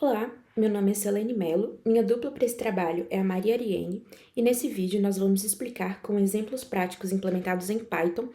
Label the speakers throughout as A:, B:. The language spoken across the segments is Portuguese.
A: Olá, meu nome é Selene Mello, minha dupla para esse trabalho é a Maria Ariane, e nesse vídeo nós vamos explicar com exemplos práticos implementados em Python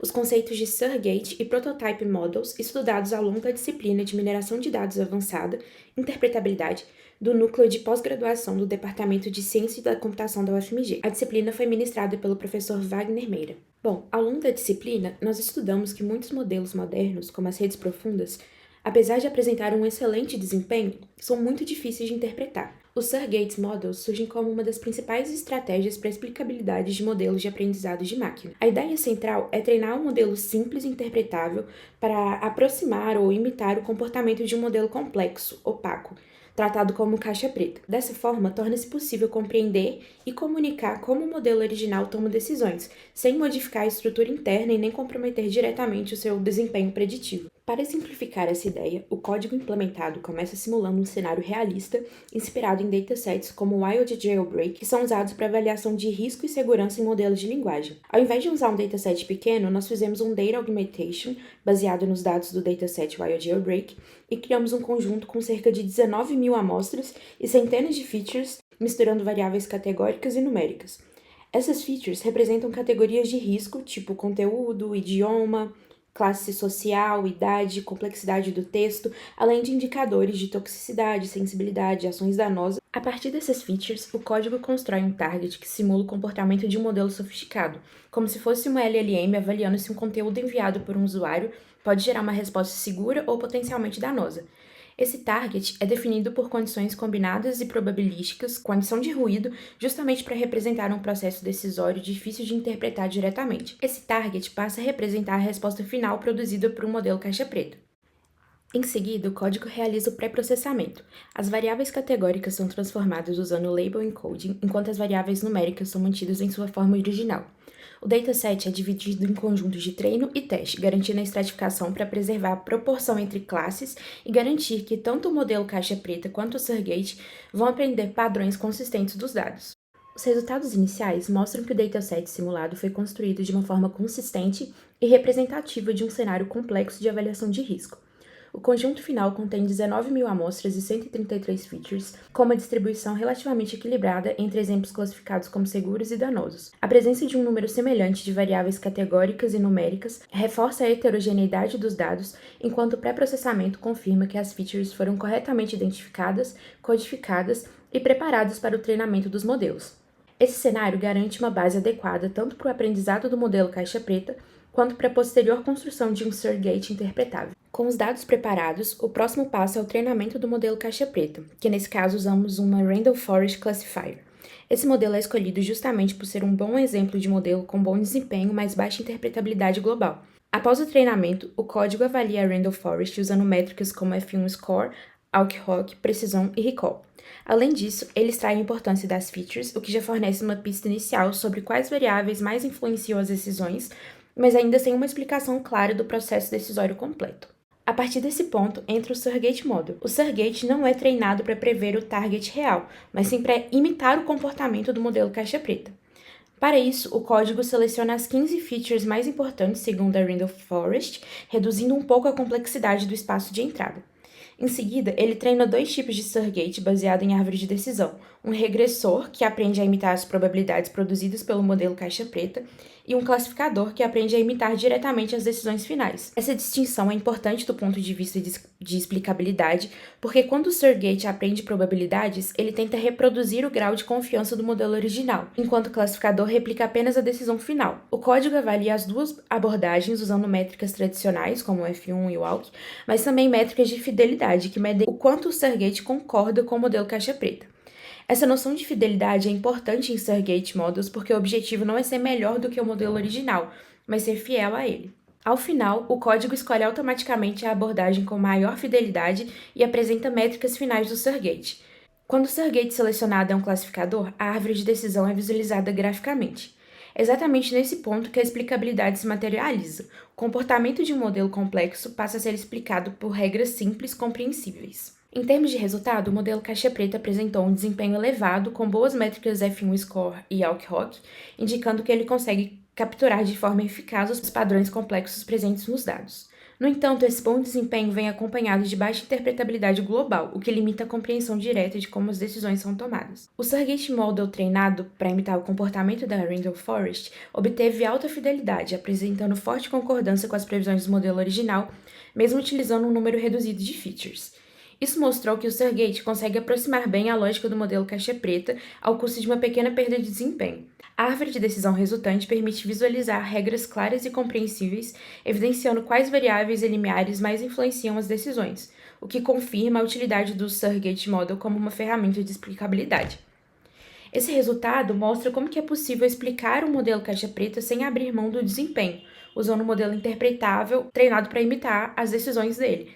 A: os conceitos de Surrogate e Prototype Models estudados ao longo da disciplina de Mineração de Dados Avançada, Interpretabilidade, do Núcleo de Pós-Graduação do Departamento de Ciência da Computação da UFMG. A disciplina foi ministrada pelo professor Wagner Meira. Bom, ao longo da disciplina, nós estudamos que muitos modelos modernos, como as redes profundas, apesar de apresentar um excelente desempenho, são muito difíceis de interpretar. Os Surrogate Models surgem como uma das principais estratégias para a explicabilidade de modelos de aprendizado de máquina. A ideia central é treinar um modelo simples e interpretável para aproximar ou imitar o comportamento de um modelo complexo, opaco, tratado como caixa preta. Dessa forma, torna-se possível compreender e comunicar como o modelo original toma decisões, sem modificar a estrutura interna e nem comprometer diretamente o seu desempenho preditivo. Para simplificar essa ideia, o código implementado começa simulando um cenário realista, inspirado em datasets como o Wild Jailbreak, que são usados para avaliação de risco e segurança em modelos de linguagem. Ao invés de usar um dataset pequeno, nós fizemos um Data Augmentation, baseado nos dados do dataset Wild Jailbreak, e criamos um conjunto com cerca de 19.000 amostras e centenas de features, misturando variáveis categóricas e numéricas. Essas features representam categorias de risco, tipo conteúdo, idioma, classe social, idade, complexidade do texto, além de indicadores de toxicidade, sensibilidade, ações danosas. A partir dessas features, o código constrói um target que simula o comportamento de um modelo sofisticado, como se fosse uma LLM avaliando se um conteúdo enviado por um usuário pode gerar uma resposta segura ou potencialmente danosa. Esse target é definido por condições combinadas e probabilísticas, condição de ruído, justamente para representar um processo decisório difícil de interpretar diretamente. Esse target passa a representar a resposta final produzida por um modelo caixa preta. Em seguida, o código realiza o pré-processamento. As variáveis categóricas são transformadas usando o label encoding, enquanto as variáveis numéricas são mantidas em sua forma original. O dataset é dividido em conjuntos de treino e teste, garantindo a estratificação para preservar a proporção entre classes e garantir que tanto o modelo caixa preta quanto o Surrogate vão aprender padrões consistentes dos dados. Os resultados iniciais mostram que o dataset simulado foi construído de uma forma consistente e representativa de um cenário complexo de avaliação de risco. O conjunto final contém 19.000 amostras e 133 features, com uma distribuição relativamente equilibrada entre exemplos classificados como seguros e danosos. A presença de um número semelhante de variáveis categóricas e numéricas reforça a heterogeneidade dos dados, enquanto o pré-processamento confirma que as features foram corretamente identificadas, codificadas e preparadas para o treinamento dos modelos. Esse cenário garante uma base adequada tanto para o aprendizado do modelo caixa preta, quanto para a posterior construção de um Surrogate interpretável. Com os dados preparados, o próximo passo é o treinamento do modelo caixa preta, que nesse caso usamos uma Random Forest Classifier. Esse modelo é escolhido justamente por ser um bom exemplo de modelo com bom desempenho, mas baixa interpretabilidade global. Após o treinamento, o código avalia a Random Forest usando métricas como F1 Score, Awk-Hawk, precisão e recall. Além disso, ele extrai a importância das features, o que já fornece uma pista inicial sobre quais variáveis mais influenciam as decisões, mas ainda sem uma explicação clara do processo decisório completo. A partir desse ponto, entra o Surrogate Model. O Surrogate não é treinado para prever o target real, mas sim para imitar o comportamento do modelo caixa preta. Para isso, o código seleciona as 15 features mais importantes segundo a Random Forest, reduzindo um pouco a complexidade do espaço de entrada. Em seguida, ele treina dois tipos de Surrogate baseado em árvore de decisão, um regressor, que aprende a imitar as probabilidades produzidas pelo modelo caixa preta, e um classificador, que aprende a imitar diretamente as decisões finais. Essa distinção é importante do ponto de vista de explicabilidade, porque quando o Surrogate aprende probabilidades, ele tenta reproduzir o grau de confiança do modelo original, enquanto o classificador replica apenas a decisão final. O código avalia as duas abordagens usando métricas tradicionais, como o F1 e o Awk, mas também métricas de fidelidade, que medem o quanto o Surrogate concorda com o modelo caixa preta. Essa noção de fidelidade é importante em Surrogate Models porque o objetivo não é ser melhor do que o modelo original, mas ser fiel a ele. Ao final, o código escolhe automaticamente a abordagem com maior fidelidade e apresenta métricas finais do Surrogate. Quando o Surrogate selecionado é um classificador, a árvore de decisão é visualizada graficamente. É exatamente nesse ponto que a explicabilidade se materializa. O comportamento de um modelo complexo passa a ser explicado por regras simples compreensíveis. Em termos de resultado, o modelo caixa preta apresentou um desempenho elevado com boas métricas F1 Score e Awk-Hawk, indicando que ele consegue capturar de forma eficaz os padrões complexos presentes nos dados. No entanto, esse bom desempenho vem acompanhado de baixa interpretabilidade global, o que limita a compreensão direta de como as decisões são tomadas. O Surrogate Model treinado para imitar o comportamento da Randall Forest obteve alta fidelidade, apresentando forte concordância com as previsões do modelo original, mesmo utilizando um número reduzido de features. Isso mostrou que o Surrogate consegue aproximar bem a lógica do modelo caixa preta ao custo de uma pequena perda de desempenho. A árvore de decisão resultante permite visualizar regras claras e compreensíveis, evidenciando quais variáveis e limiares mais influenciam as decisões, o que confirma a utilidade do Surrogate Model como uma ferramenta de explicabilidade. Esse resultado mostra como que é possível explicar um modelo caixa preta sem abrir mão do desempenho, usando um modelo interpretável treinado para imitar as decisões dele.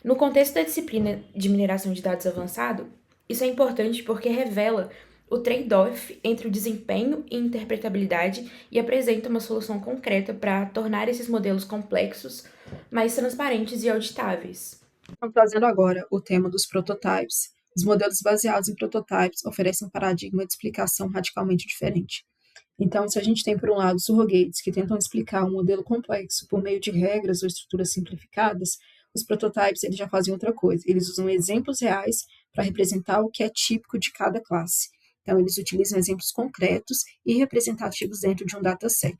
A: No contexto da disciplina de mineração de dados avançado, isso é importante porque revela o trade-off entre o desempenho e interpretabilidade e apresenta uma solução concreta para tornar esses modelos complexos mais transparentes e auditáveis.
B: Então, trazendo agora o tema dos prototypes, os modelos baseados em prototypes oferecem um paradigma de explicação radicalmente diferente. Então, se a gente tem, por um lado, surrogates que tentam explicar um modelo complexo por meio de regras ou estruturas simplificadas, os prototypes eles já fazem outra coisa. Eles usam exemplos reais para representar o que é típico de cada classe. Então, eles utilizam exemplos concretos e representativos dentro de um dataset.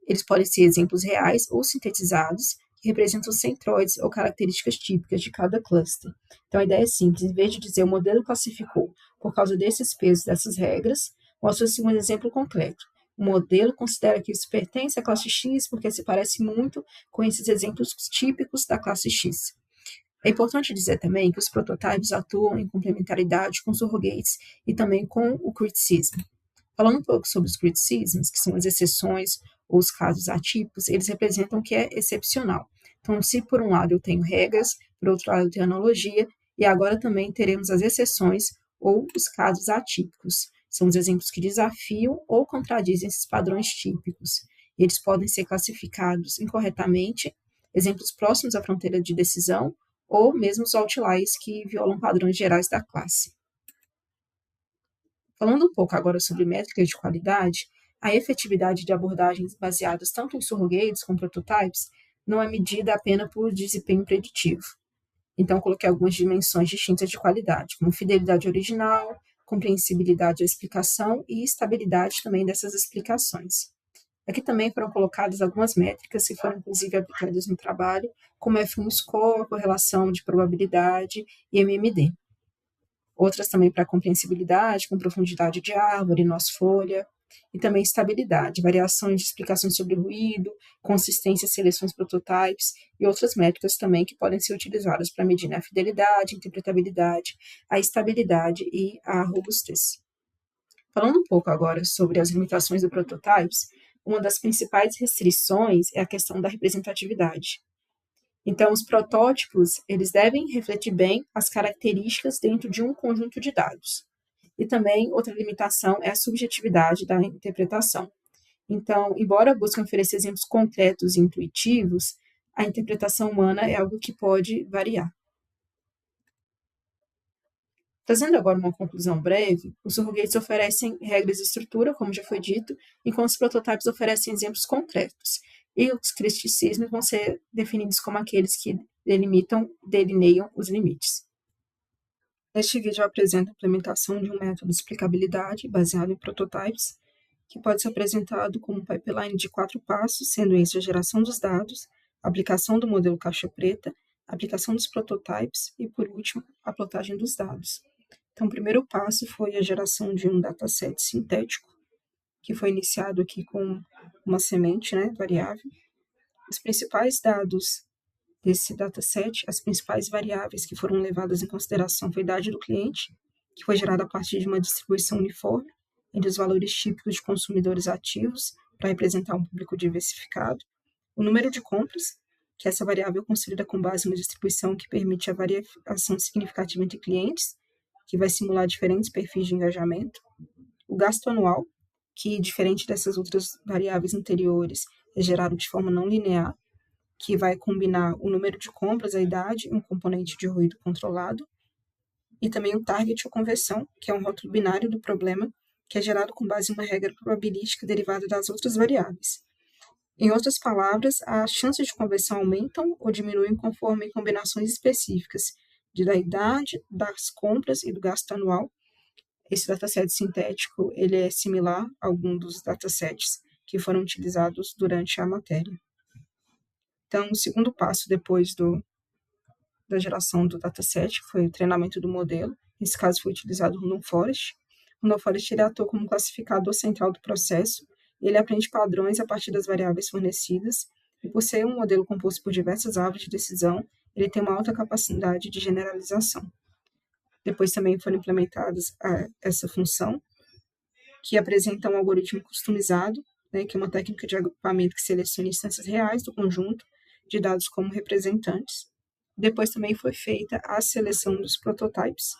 B: Eles podem ser exemplos reais ou sintetizados, que representam centroides ou características típicas de cada cluster. Então, a ideia é simples. Em vez de dizer o modelo classificou por causa desses pesos, dessas regras, mostra-se um exemplo concreto. O modelo considera que isso pertence à classe X porque se parece muito com esses exemplos típicos da classe X. É importante dizer também que os prototypes atuam em complementaridade com os surrogates e também com o criticism. Falando um pouco sobre os criticisms, que são as exceções ou os casos atípicos, eles representam o que é excepcional. Então, se por um lado eu tenho regras, por outro lado eu tenho analogia, e agora também teremos as exceções ou os casos atípicos. São os exemplos que desafiam ou contradizem esses padrões típicos. Eles podem ser classificados incorretamente, exemplos próximos à fronteira de decisão, ou mesmo os outliers que violam padrões gerais da classe. Falando um pouco agora sobre métricas de qualidade, a efetividade de abordagens baseadas tanto em surrogates como prototypes não é medida apenas por desempenho preditivo. Então, coloquei algumas dimensões distintas de qualidade, como fidelidade original, compreensibilidade da explicação e estabilidade também dessas explicações. Aqui também foram colocadas algumas métricas que foram inclusive aplicadas no trabalho, como F1 Score, correlação de probabilidade e MMD. Outras também para compreensibilidade, com profundidade de árvore, noz-folha, e também estabilidade, variações de explicações sobre ruído, consistência, seleções prototypes e outras métricas também que podem ser utilizadas para medir a fidelidade, a interpretabilidade, a estabilidade e a robustez. Falando um pouco agora sobre as limitações do prototypes, uma das principais restrições é a questão da representatividade. Então, os protótipos, eles devem refletir bem as características dentro de um conjunto de dados. E também, outra limitação é a subjetividade da interpretação. Então, embora busquem oferecer exemplos concretos e intuitivos, a interpretação humana é algo que pode variar. Trazendo agora uma conclusão breve, os surrogates oferecem regras de estrutura, como já foi dito, enquanto os prototypes oferecem exemplos concretos. E os criticismos vão ser definidos como aqueles que delineiam os limites. Neste vídeo eu apresento a implementação de um método de explicabilidade baseado em prototypes, que pode ser apresentado como um pipeline de 4 passos, sendo esse a geração dos dados, a aplicação do modelo caixa preta, a aplicação dos prototypes e, por último, a plotagem dos dados. Então, o primeiro passo foi a geração de um dataset sintético, que foi iniciado aqui com uma semente, variável. Os principais dados desse dataset, as principais variáveis que foram levadas em consideração foi a idade do cliente, que foi gerada a partir de uma distribuição uniforme entre os valores típicos de consumidores ativos, para representar um público diversificado, o número de compras, que essa variável é construída com base em uma distribuição que permite a variação significativa entre clientes, que vai simular diferentes perfis de engajamento, o gasto anual, que, diferente dessas outras variáveis anteriores, é gerado de forma não linear, que vai combinar o número de compras, a idade e um componente de ruído controlado, e também o target ou conversão, que é um rótulo binário do problema, que é gerado com base em uma regra probabilística derivada das outras variáveis. Em outras palavras, as chances de conversão aumentam ou diminuem conforme combinações específicas da idade, das compras e do gasto anual. Esse dataset sintético ele é similar a algum dos datasets que foram utilizados durante a matéria. Então, o segundo passo depois da geração do dataset foi o treinamento do modelo. Nesse caso, foi utilizado o Random Forest. O Random Forest ele atua como classificador central do processo. Ele aprende padrões a partir das variáveis fornecidas. E por ser um modelo composto por diversas árvores de decisão, ele tem uma alta capacidade de generalização. Depois também foram implementadas essa função, que apresenta um algoritmo customizado, né, que é uma técnica de agrupamento que seleciona instâncias reais do conjunto de dados como representantes. Depois também foi feita a seleção dos prototypes,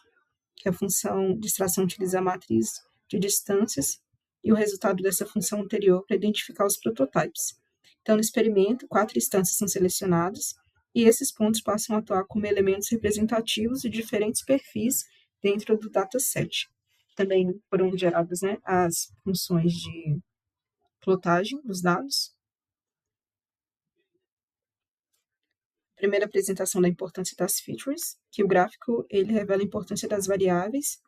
B: que a função de extração utiliza a matriz de distâncias e o resultado dessa função anterior para identificar os prototypes. Então, no experimento, 4 instâncias são selecionadas e esses pontos passam a atuar como elementos representativos de diferentes perfis dentro do dataset. Também foram geradas, né, as funções de plotagem dos dados. Primeira apresentação da importância das features, que o gráfico ele revela a importância das variáveis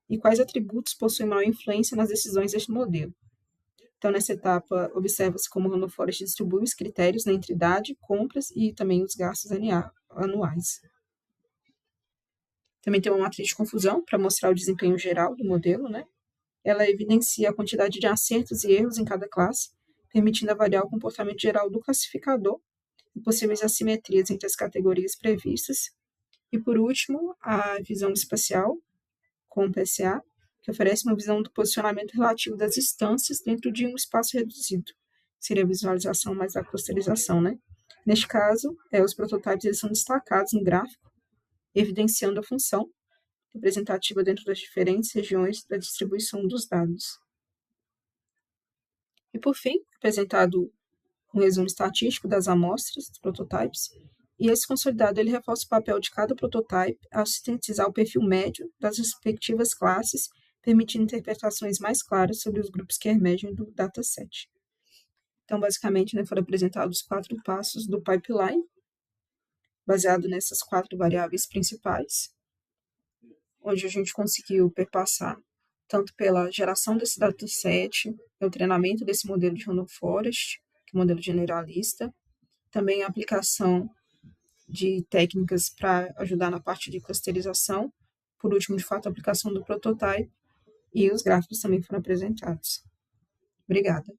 B: e quais atributos possuem maior influência nas decisões deste modelo. Então, nessa etapa, observa-se como o Random Forest distribui os critérios entre idade, compras e também os gastos anuais. Também tem uma matriz de confusão para mostrar o desempenho geral do modelo, né? Ela evidencia a quantidade de acertos e erros em cada classe, permitindo avaliar o comportamento geral do classificador e possíveis assimetrias entre as categorias previstas. E, por último, a visão espacial, com o PSA, que oferece uma visão do posicionamento relativo das instâncias dentro de um espaço reduzido. Seria a visualização mais da clusterização, né? Neste caso, os prototypes eles são destacados no gráfico, evidenciando a função representativa dentro das diferentes regiões da distribuição dos dados. E, por fim, apresentado um resumo estatístico das amostras dos prototypes, e esse consolidado ele reforça o papel de cada prototype ao sintetizar o perfil médio das respectivas classes, permitindo interpretações mais claras sobre os grupos que emergem do dataset. Então, basicamente, né, foram apresentados os 4 passos do pipeline, baseado nessas 4 variáveis principais, onde a gente conseguiu perpassar tanto pela geração desse dataset, o treinamento desse modelo de Random Forest, que é um modelo generalista, também a aplicação de técnicas para ajudar na parte de clusterização, por último, de fato, a aplicação do prototype, e os gráficos também foram apresentados. Obrigada.